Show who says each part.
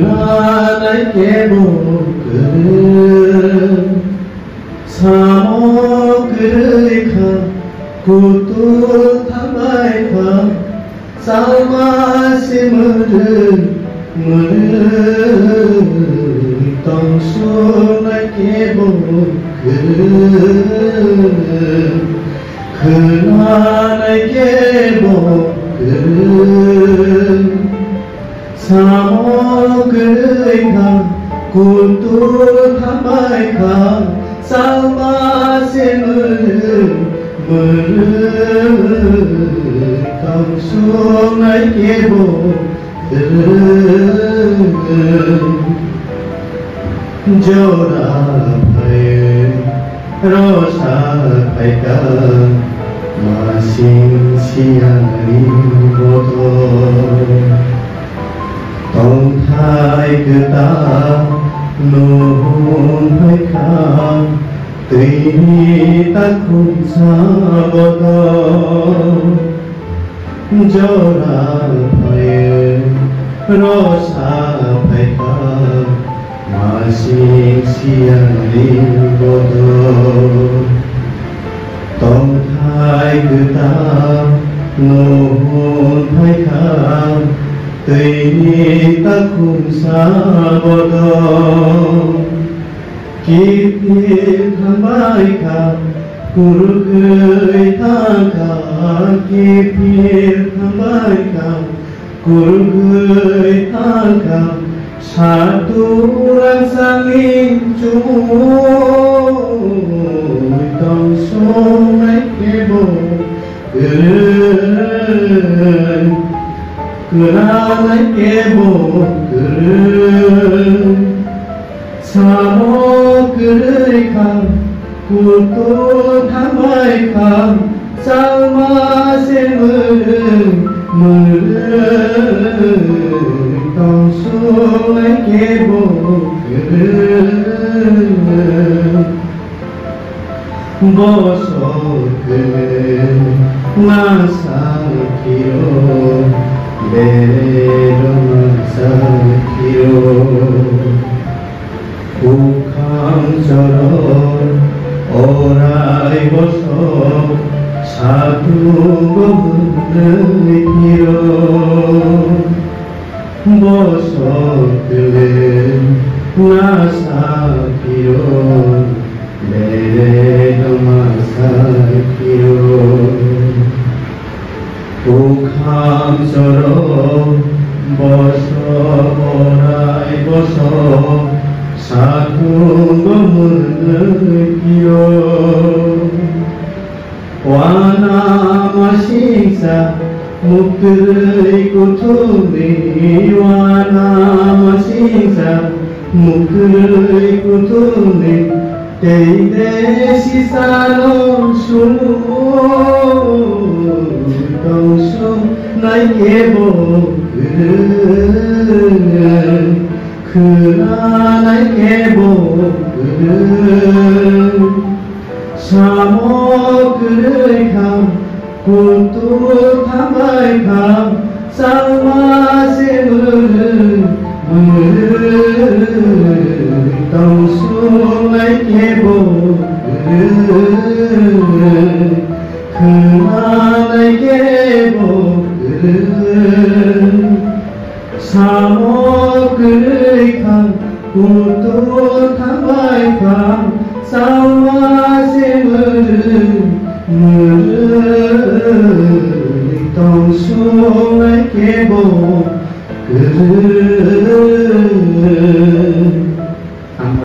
Speaker 1: 나에게 복을 사모그르이카 구뚜타마이카 살마시무르 덩수나에게 복을 그나에게 복을 사모그르이카 구뚜타마이카 살마시무르 덩수나에게 복을 조라파에 로사파이까 마싱시야리보도 동타이그다 노혼파이카 뜨이다 쿵사보도 조라파에 로사파이카 마싱시야리보도 동타이그다 노혼파이카 뜨이다 쿵사보도 깊이한마이카 구르그이타카 깊이한마이카 구르그이타카 사두란상인 뚱뚱송에게 복을 그나에게 복을 사모그르이카 구뚜타마이카 살마시무르 덩수에게 복을 보소그 마사키로 내려마사키로 북한처럼 오라이보소 사두고문을 길어 보소그는 나사키로 내려마사키로 북한처럼 보소 오라이보소 사두고문을 길어 와나마싱사 묵드의 구투미 와나마싱사 묵드의 구투미 데이데시사노슈 덩수 나에게 복을 그나에게 복을 사모그르이카 구뚜타마이카 살마시무르 덩수나에게 복을 그나에게 복을 사모그르이카 구뚜타마이카 살마시무르 덩수나에게 복을